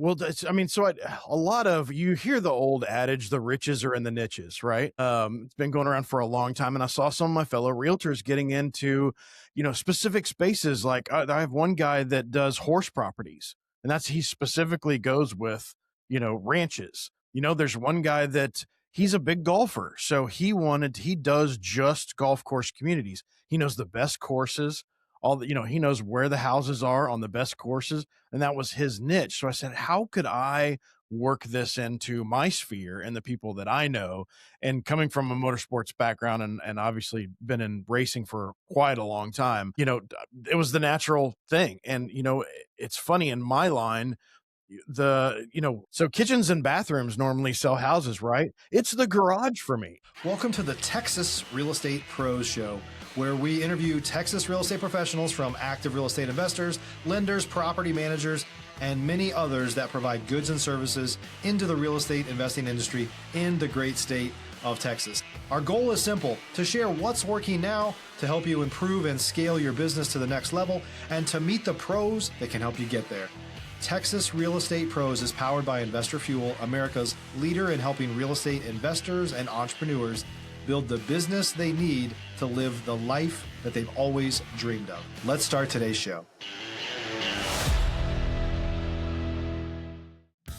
Well, a lot of you hear the old adage, the riches are in the niches, right? It's been going around for a long time. And I saw some of my fellow realtors getting into, specific spaces. Like I have one guy that does horse properties, and he specifically goes with, ranches. There's one guy that he's a big golfer. So he does just golf course communities. He knows the best courses, he knows where the houses are on the best courses, and that was his niche. So I said, how could I work this into my sphere and the people that I know? And coming from a motorsports background and obviously been in racing for quite a long time, it was the natural thing. And, it's funny in my line, so kitchens and bathrooms normally sell houses, right? It's the garage for me. Welcome to the Texas Real Estate Pros Show, where we interview Texas real estate professionals from active real estate investors, lenders, property managers, and many others that provide goods and services into the real estate investing industry in the great state of Texas. Our goal is simple: to share what's working now to help you improve and scale your business to the next level, and to meet the pros that can help you get there. Texas Real Estate Pros is powered by Investor Fuel, America's leader in helping real estate investors and entrepreneurs build the business they need to live the life that they've always dreamed of. Let's start today's show.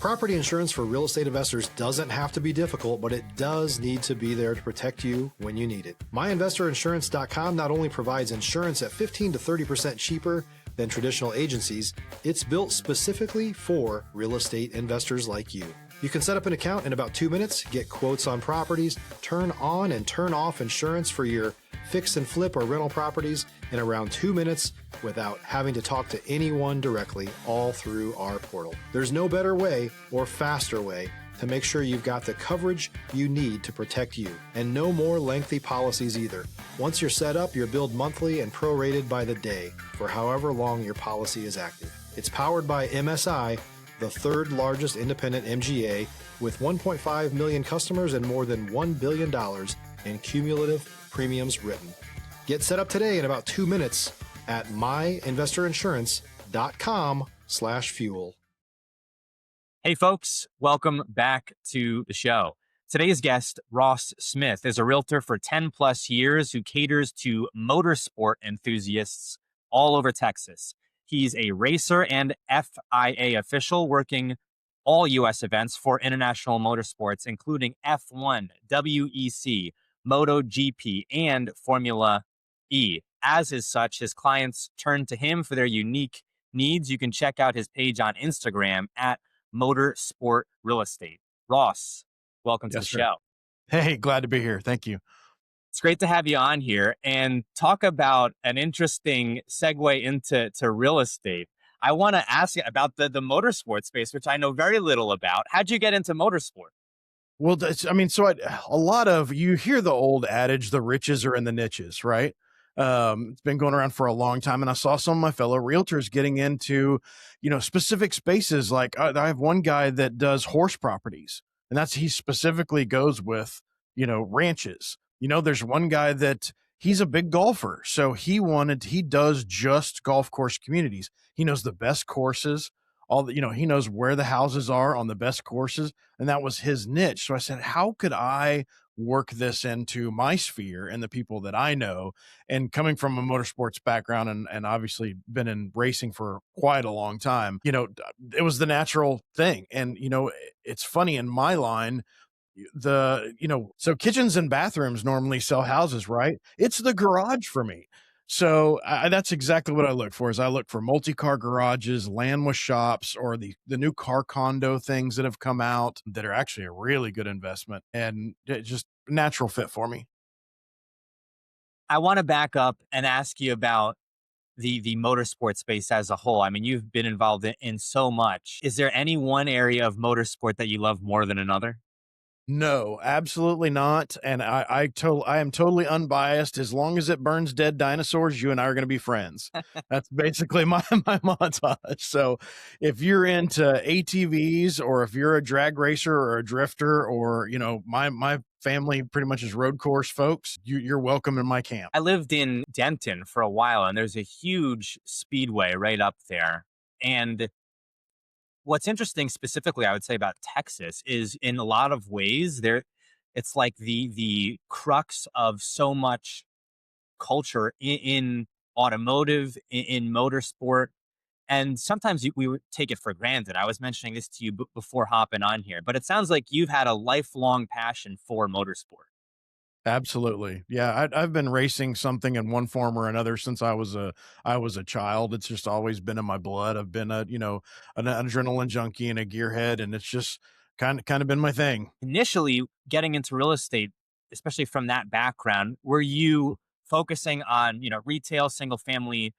Property insurance for real estate investors doesn't have to be difficult, but it does need to be there to protect you when you need it. MyInvestorInsurance.com not only provides insurance at 15 to 30% cheaper than traditional agencies, it's built specifically for real estate investors like you. You can set up an account in about 2 minutes, get quotes on properties, turn on and turn off insurance for your fix and flip or rental properties in around 2 minutes without having to talk to anyone directly, all through our portal. There's no better way or faster way to make sure you've got the coverage you need to protect you, and no more lengthy policies either. Once you're set up, you're billed monthly and prorated by the day for however long your policy is active. It's powered by MSI, the third largest independent MGA, with 1.5 million customers and more than $1 billion in cumulative premiums written. Get set up today in about 2 minutes at myinvestorinsurance.com/fuel. Hey folks, welcome back to the show. Today's guest, Ross Smith, is a realtor for 10 plus years who caters to motorsport enthusiasts all over Texas. He's a racer and FIA official working all U.S. events for international motorsports, including F1, WEC, MotoGP, and Formula E. As is such, his clients turn to him for their unique needs. You can check out his page on Instagram at Motorsport Real Estate. Ross, welcome to the show. Hey, glad to be here. Thank you. It's great to have you on here and talk about an interesting segue into real estate. I want to ask you about the motorsport space, which I know very little about. How'd you get into motorsport? Well, a lot of you hear the old adage, the riches are in the niches, right? It's been going around for a long time. And I saw some of my fellow realtors getting into, specific spaces. Like I have one guy that does horse properties, and he specifically goes with, ranches. There's one guy that he's a big golfer. So he does just golf course communities. He knows the best courses, he knows where the houses are on the best courses. And that was his niche. So I said, how could I work this into my sphere and the people that I know? And coming from a motorsports background and obviously been in racing for quite a long time, it was the natural thing. And, it's funny in my line, so kitchens and bathrooms normally sell houses, right? It's the garage for me. So that's exactly what I look for. I look for multi-car garages, land with shops, or the new car condo things that have come out that are actually a really good investment, and it just natural fit for me. I want to back up and ask you about the motorsport space as a whole. I mean, you've been involved in so much. Is there any one area of motorsport that you love more than another? No, absolutely not. And I am totally unbiased. As long as it burns dead dinosaurs, you and I are going to be friends. That's basically my montage. So if you're into ATVs, or if you're a drag racer or a drifter, or, my family pretty much is road course folks, you're welcome in my camp. I lived in Denton for a while, and there's a huge speedway right up there. And What's interesting specifically, I would say about Texas is in a lot of ways it's like the crux of so much culture in automotive, in motorsport, and sometimes we would take it for granted. I was mentioning this to you before hopping on here, but it sounds like you've had a lifelong passion for motorsport. Absolutely. Yeah, I've been racing something in one form or another since I was a child. It's just always been in my blood. I've been an adrenaline junkie and a gearhead, and it's just kind of been my thing. Initially, getting into real estate, especially from that background, were you focusing on, retail, single family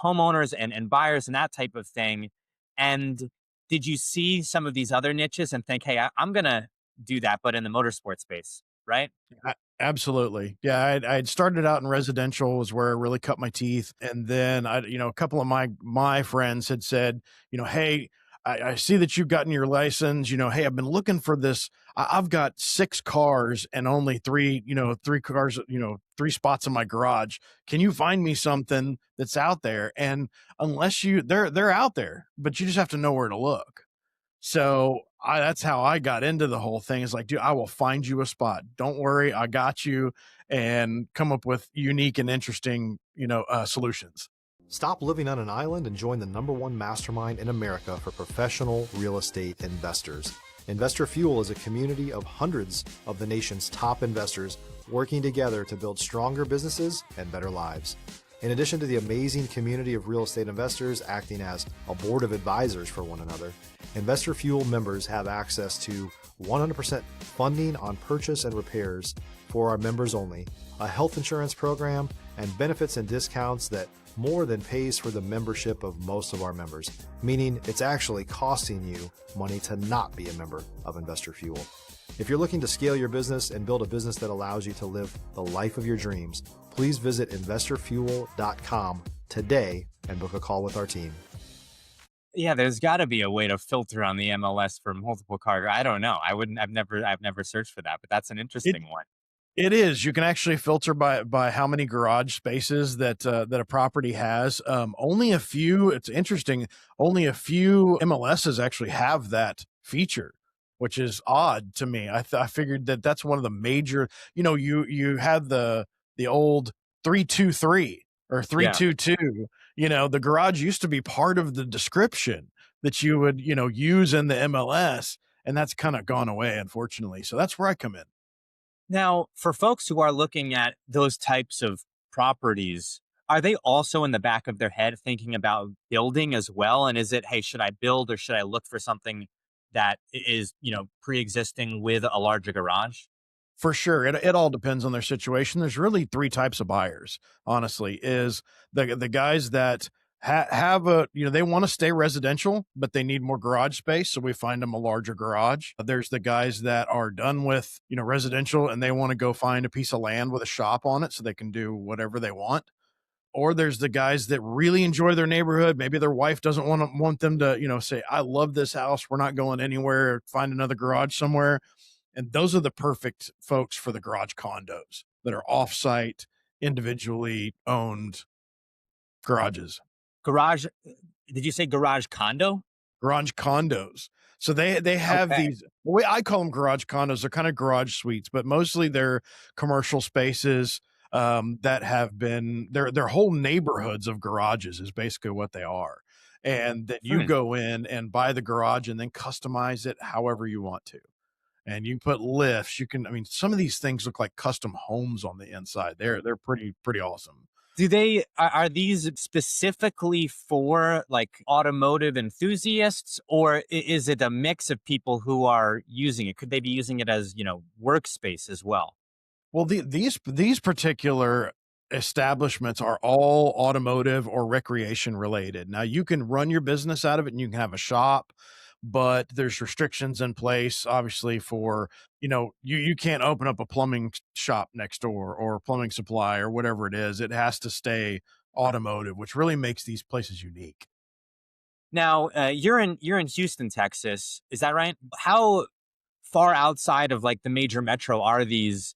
homeowners and buyers and that type of thing? And did you see some of these other niches and think, hey, I'm going to do that, but in the motorsport space, right? Absolutely. Yeah, I'd started out in residential was where I really cut my teeth, and then a couple of my friends had said, hey, I see that you've gotten your license. Hey, I've been looking for this. I've got 6 cars and only three cars, three spots in my garage. Can you find me something that's out there? And they're out there, but you just have to know where to look. So that's how I got into the whole thing. Is like, dude, I will find you a spot. Don't worry, I got you, and come up with unique and interesting, solutions. Stop living on an island and join the #1 mastermind in America for professional real estate investors. Investor Fuel is a community of hundreds of the nation's top investors working together to build stronger businesses and better lives. In addition to the amazing community of real estate investors acting as a board of advisors for one another, Investor Fuel members have access to 100% funding on purchase and repairs for our members only, a health insurance program, and benefits and discounts that more than pays for the membership of most of our members, meaning it's actually costing you money to not be a member of Investor Fuel. If you're looking to scale your business and build a business that allows you to live the life of your dreams, please visit investorfuel.com today and book a call with our team. Yeah, there's got to be a way to filter on the MLS for multiple car. I don't know. I've never searched for that, but that's an It interesting one. it is. You can actually filter by how many garage spaces that a property has. Only a few. It's interesting. Only a few MLSs actually have that feature, which is odd to me. I figured that that's one of the major. You had the old 323 or Yeah. 322. The garage used to be part of the description that you would use in the MLS, and that's kind of gone away, unfortunately. So that's where I come in. Now, for folks who are looking at those types of properties, are they also in the back of their head thinking about building as well? And is it, hey, should I build or should I look for something that is, pre-existing with a larger garage? For sure. It all depends on their situation. There's really 3 types of buyers, honestly, is the guys that have they wanna stay residential, but they need more garage space, so we find them a larger garage. There's the guys that are done with, residential, and they wanna go find a piece of land with a shop on it so they can do whatever they want. Or there's the guys that really enjoy their neighborhood. Maybe their wife doesn't want them to, say, "I love this house. We're not going anywhere. Find another garage somewhere." And those are the perfect folks for the garage condos that are off-site, individually owned garages, Garage, did you say garage condo? garage condos. So they have Okay. these, the way I call them garage condos, they're kind of garage suites, but mostly they're commercial spaces that have been their whole neighborhoods of garages is basically what they are. And that you Hmm. go in and buy the garage and then customize it however you want to. And you can put lifts. Some of these things look like custom homes on the inside. They're pretty awesome. Are these specifically for like automotive enthusiasts, or is it a mix of people who are using it? Could they be using it as, workspace as well? Well, these particular establishments are all automotive or recreation related. Now you can run your business out of it and you can have a shop, but there's restrictions in place, obviously, for, you can't open up a plumbing shop next door or plumbing supply or whatever it is. It has to stay automotive, which really makes these places unique. Now, you're in Houston, Texas. Is that right? How far outside of like the major metro are these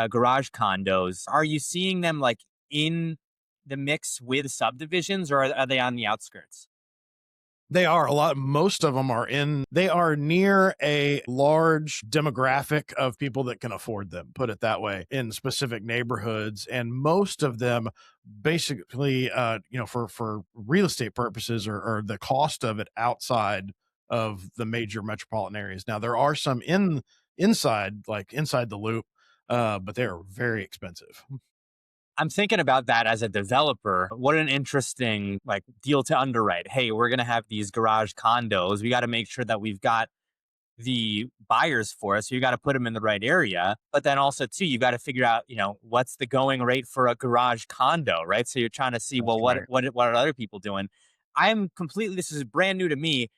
garage condos? Are you seeing them like in the mix with subdivisions, or are they on the outskirts? They are a lot. Most of them they are near a large demographic of people that can afford them, put it that way, in specific neighborhoods. And most of them basically, for real estate purposes or the cost of it outside of the major metropolitan areas. Now, there are some inside the loop, but they're very expensive. I'm thinking about that as a developer. What an interesting deal to underwrite. Hey, we're going to have these garage condos. We got to make sure that we've got the buyers for us. So you got to put them in the right area. But then also too, you got to figure out, what's the going rate for a garage condo, right? So you're trying to see, That's well, right. what are other people doing? This is brand new to me.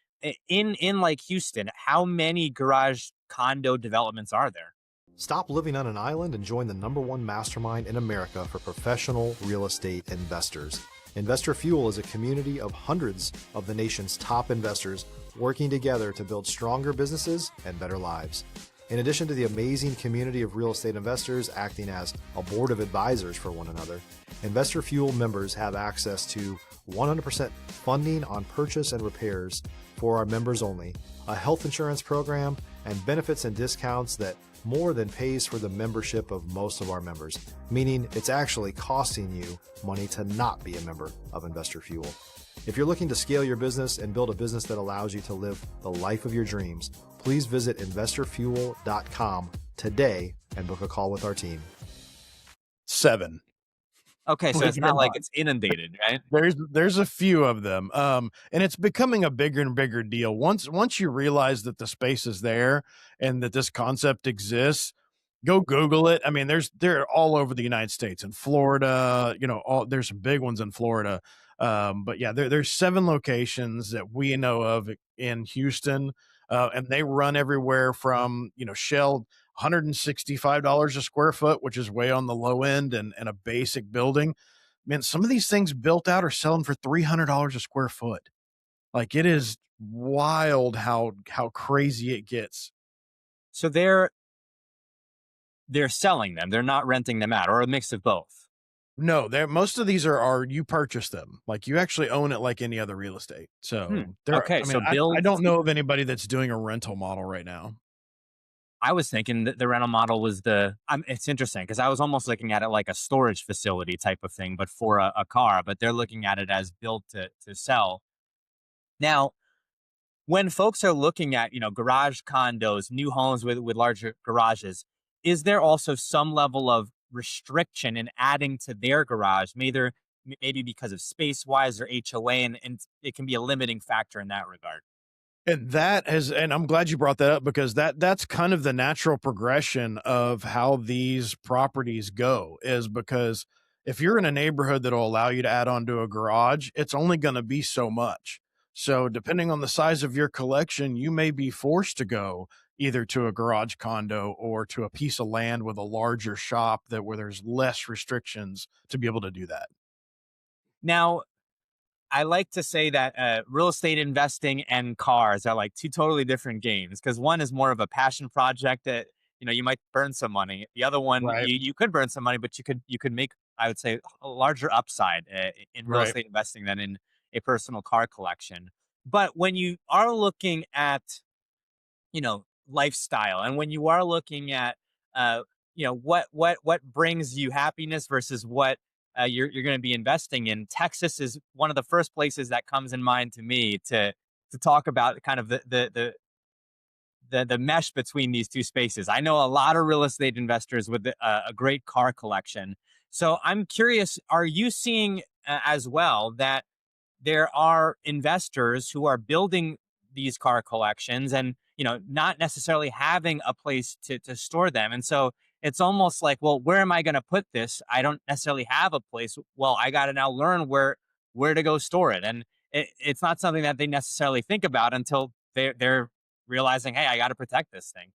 In like Houston, how many garage condo developments are there? Stop living on an island and join the #1 mastermind in America for professional real estate investors. Investor Fuel is a community of hundreds of the nation's top investors working together to build stronger businesses and better lives. In addition to the amazing community of real estate investors acting as a board of advisors for one another, Investor Fuel members have access to 100% funding on purchase and repairs for our members only, a health insurance program, and benefits and discounts that more than pays for the membership of most of our members, meaning it's actually costing you money to not be a member of Investor Fuel. If you're looking to scale your business and build a business that allows you to live the life of your dreams, please visit investorfuel.com today and book a call with our team. 7. Okay, so Believe it's it or not like not. it's inundated, right? There's a few of them, and it's becoming a bigger and bigger deal. Once you realize that the space is there and that this concept exists, go Google it. I mean, they're all over the United States. In Florida, there's some big ones in Florida. But yeah, there's 7 locations that we know of in Houston, and they run everywhere from shell $165 a square foot, which is way on the low end, and a basic building. Man, some of these things built out are selling for $300 a square foot. Like, it is wild how crazy it gets. So they're selling them. They're not renting them out, or a mix of both. No, most of these are you purchase them. Like, you actually own it like any other real estate. So Okay, I mean, so I build. don't know of anybody that's doing a rental model right now. I was thinking that the rental model was it's interesting because I was almost looking at it like a storage facility type of thing, but for a car. But they're looking at it as built to sell. Now, when folks are looking at garage condos, new homes with larger garages, is there also some level of restriction in adding to their garage, maybe because of space wise or HOA, and it can be a limiting factor in that regard? And I'm glad you brought that up, because that's kind of the natural progression of how these properties go, is because if you're in a neighborhood that'll allow you to add on to a garage, it's only going to be so much. So depending on the size of your collection, you may be forced to go either to a garage condo or to a piece of land with a larger shop where there's less restrictions to be able to do that. Now, I like to say that real estate investing and cars are like two totally different games, because one is more of a passion project that you might burn some money. The other one, Right. you could burn some money, but you could make, I would say, a larger upside in real Right. estate investing than in a personal car collection. But when you are looking at lifestyle, and when you are looking at what brings you happiness versus what you're going to be investing in, Texas is one of the first places that comes in mind to me to talk about kind of the mesh between these two spaces. I know a lot of real estate investors with a great car collection, so I'm curious, are you seeing as well that there are investors who are building these car collections and not necessarily having a place to store them, and so it's almost like, well, where am I going to put this? I don't necessarily have a place. Well, I got to now learn where to go store it, and it's not something that they necessarily think about until they're realizing, hey, I got to protect this thing.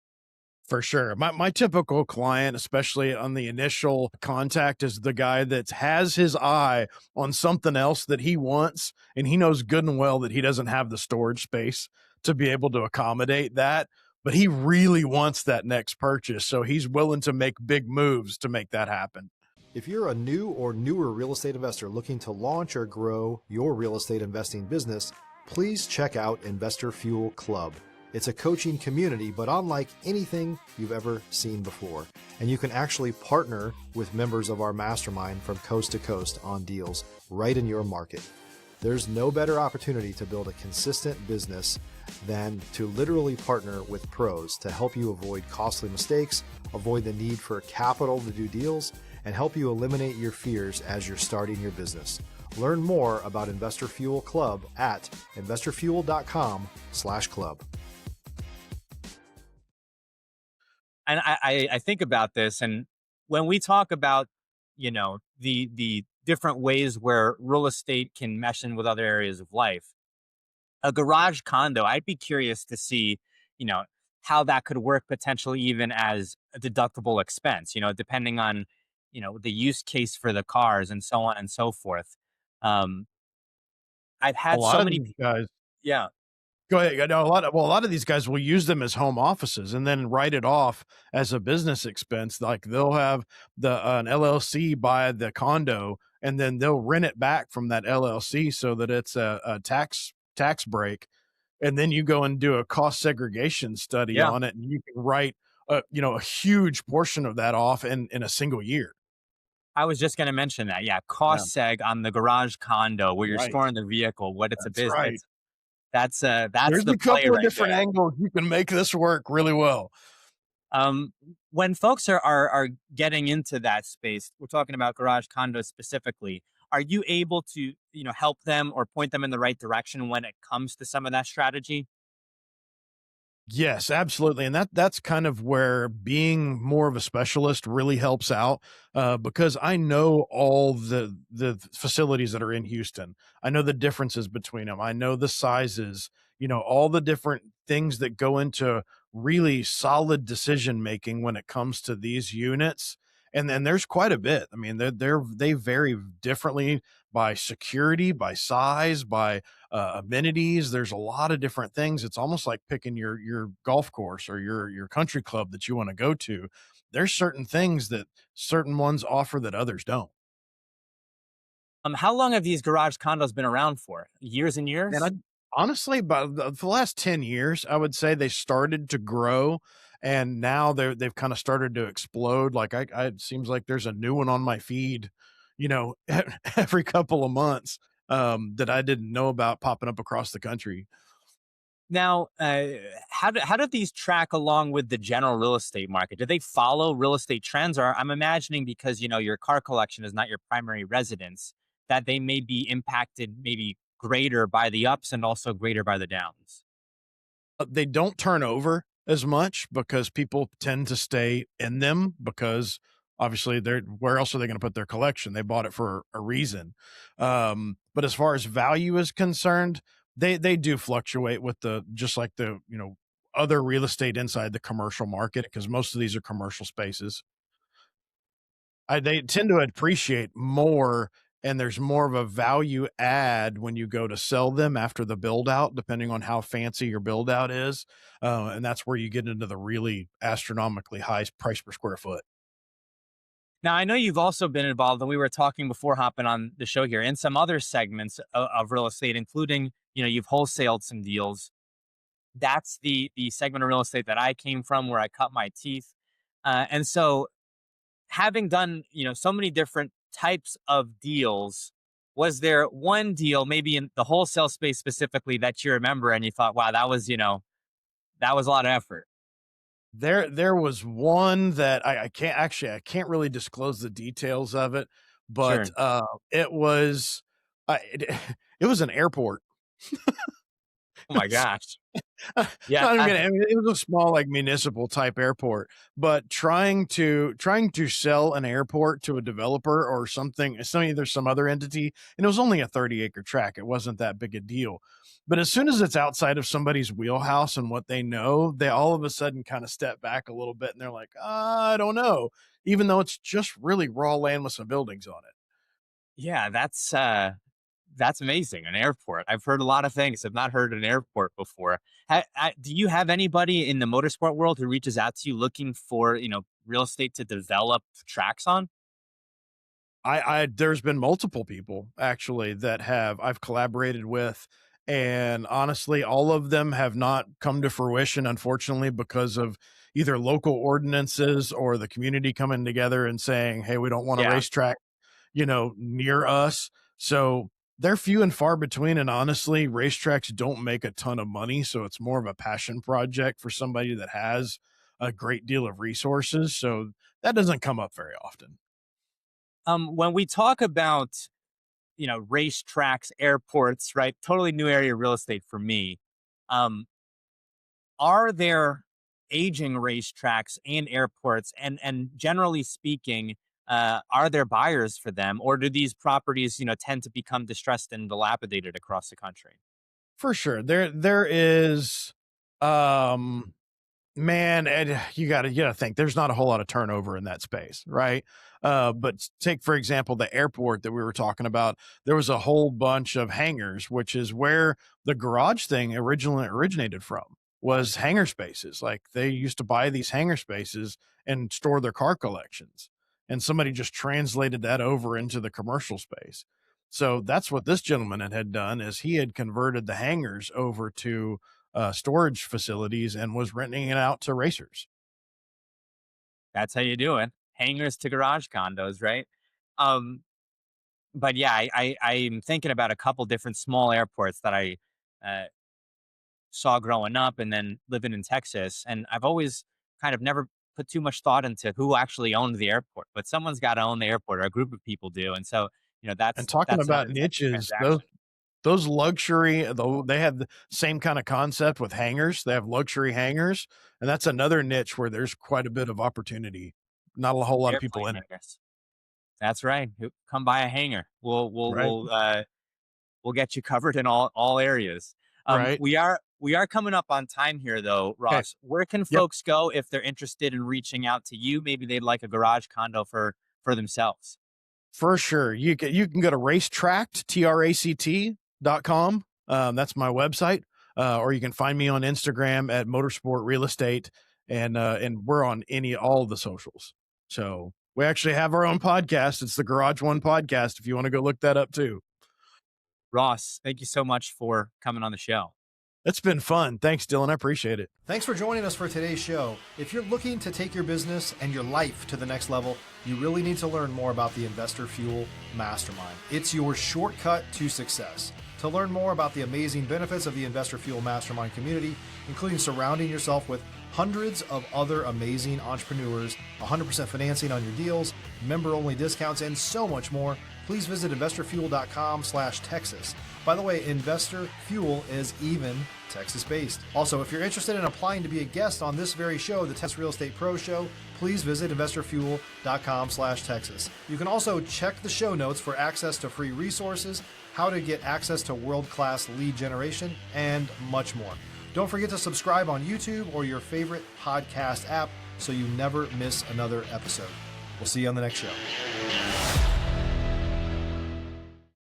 For sure. My typical client, especially on the initial contact, is the guy that has his eye on something else that he wants, and he knows good and well that he doesn't have the storage space to be able to accommodate that, but he really wants that next purchase, so he's willing to make big moves to make that happen. If you're a new or newer real estate investor looking to launch or grow your real estate investing business, please check out Investor Fuel Club. It's a coaching community, but unlike anything you've ever seen before. And you can actually partner with members of our mastermind from coast to coast on deals right in your market. There's no better opportunity to build a consistent business than to literally partner with pros to help you avoid costly mistakes, avoid the need for capital to do deals, and help you eliminate your fears as you're starting your business. Learn more about Investor Fuel Club at investorfuel.com/club. And I think about this, and when we talk about, the different ways where real estate can mesh in with other areas of life, a garage condo, I'd be curious to see, you know, how that could work potentially even as a deductible expense, depending on, the use case for the cars and so on and so forth. Um, I've A had lot so of many, these guys yeah, go ahead. I know a lot of these guys will use them as home offices and then write it off as a business expense. Like they'll have an LLC buy the condo and then they'll rent it back from that LLC so that it's a tax break. And then you go and do a cost segregation study yeah. on it, and you can write a huge portion of that off in a single year. I was just going to mention that. Yeah, Yeah, cost seg on the garage condo where you're right. storing the vehicle. What it's a That's business. right. That's There's the a play couple of right different there. angles you can make this work really well. Um, when folks are getting into that space, we're talking about garage condos specifically. Are you able to help them or point them in the right direction when it comes to some of that strategy? Yes, absolutely, and that's kind of where being more of a specialist really helps out, because I know all the facilities that are in Houston. I know the differences between them. I know the sizes, all the different things that go into really solid decision making when it comes to these units, and then there's quite a bit. I mean, they vary differently by security, by size, by amenities. There's a lot of different things. It's almost like picking your golf course or your country club that you want to go to. There's certain things that certain ones offer that others don't. How long have these garage condos been around for? Years and And I years? honestly, for the last 10 years, I would say they started to grow and now they've kind of started to explode. Like it seems like there's a new one on my feed, every couple of months that I didn't know about popping up across the country. Now, how do these track along with the general real estate market? Do they follow real estate trends? Or I'm imagining because your car collection is not your primary residence, that they may be impacted maybe greater by the ups and also greater by the downs. They don't turn over as much because people tend to stay in them because obviously they're where else are they going to put their collection? They bought it for a reason. But as far as value is concerned, they do fluctuate with the just like the other real estate inside the commercial market because most of these are commercial spaces. They tend to appreciate more, and there's more of a value add when you go to sell them after the build out, depending on how fancy your build out is. And that's where you get into the really astronomically high price per square foot. Now, I know you've also been involved, and we were talking before hopping on the show here, in some other segments of real estate, including you've wholesaled some deals. That's the segment of real estate that I came from, where I cut my teeth, and so having done so many different types of deals, was there one deal maybe in the wholesale space specifically that you remember and you thought, wow, that was a lot of effort? There was one that I can't really disclose the details of it, but Sure. it was it, it was an airport. Oh my gosh. Yeah. Not even gonna, I mean, it was a small, like, municipal type airport, but trying to sell an airport to a developer or something, either some other entity, and it was only a 30-acre tract. It wasn't that big a deal. But as soon as it's outside of somebody's wheelhouse and what they know, they all of a sudden kind of step back a little bit and they're like, I don't know, even though it's just really raw land with some buildings on it. Yeah, that's amazing. An airport. I've heard a lot of things. I've not heard an airport before. Do you have anybody in the motorsport world who reaches out to you looking for real estate to develop tracks on? There's been multiple people actually that I've collaborated with, And honestly, all of them have not come to fruition, unfortunately, because of either local ordinances or the community coming together and saying, hey, we don't want a Yeah. racetrack, near us. So they're few and far between. And honestly, racetracks don't make a ton of money. So it's more of a passion project for somebody that has a great deal of resources. So that doesn't come up very often. When we talk about, racetracks, airports, right? Totally new area of real estate for me. Um, are there aging racetracks and airports, and generally speaking, are there buyers for them, or do these properties, tend to become distressed and dilapidated across the country? For sure. There is um Man, and you gotta think there's not a whole lot of turnover in that space, right? But take for example the airport that we were talking about. There was a whole bunch of hangars, which is where the garage thing originally originated from. Was hangar spaces. Like they used to buy these hangar spaces and store their car collections, and somebody just translated that over into the commercial space. So that's what this gentleman had done is he had converted the hangars over to storage facilities and was renting it out to racers. That's how you do it. Hangars to garage condos, right? Um, but yeah, I'm thinking about a couple different small airports that I uh, saw growing up and then living in Texas. And I've always kind of never put too much thought into who actually owned the airport, but someone's got to own the airport, or a group of people do. And so, And that's talking another about type of niches, those transaction. those luxury, though they have the same kind of concept with hangars. They have luxury hangars, and that's another niche where there's quite a bit of opportunity. Not a whole lot of people Airplane in it, hangars. That's right. Come buy a hangar. right? We'll get you covered in all areas. Right. We are coming up on time here, though, Okay. Ross. Where can Yep. folks go if they're interested in reaching out to you? Maybe they'd like a garage condo for themselves. For sure. You can go to racetract.com. That's my website. Or you can find me on Instagram at Motorsport Real Estate, and we're on all of the socials. So we actually have our own podcast. It's the Garage One Podcast. If you want to go look that up too. Ross, thank you so much for coming on the show. It's been fun. Thanks, Dylan. I appreciate it. Thanks for joining us for today's show. If you're looking to take your business and your life to the next level, you really need to learn more about the Investor Fuel Mastermind. It's your shortcut to success. To learn more about the amazing benefits of the Investor Fuel Mastermind community, including surrounding yourself with hundreds of other amazing entrepreneurs, 100% financing on your deals, member-only discounts, and so much more, please visit investorfuel.com/Texas. By the way, Investor Fuel is even Texas-based. Also, if you're interested in applying to be a guest on this very show, the Texas Real Estate Pro Show, please visit investorfuel.com/Texas. You can also check the show notes for access to free resources, how to get access to world-class lead generation, and much more. Don't forget to subscribe on YouTube or your favorite podcast app so you never miss another episode. We'll see you on the next show.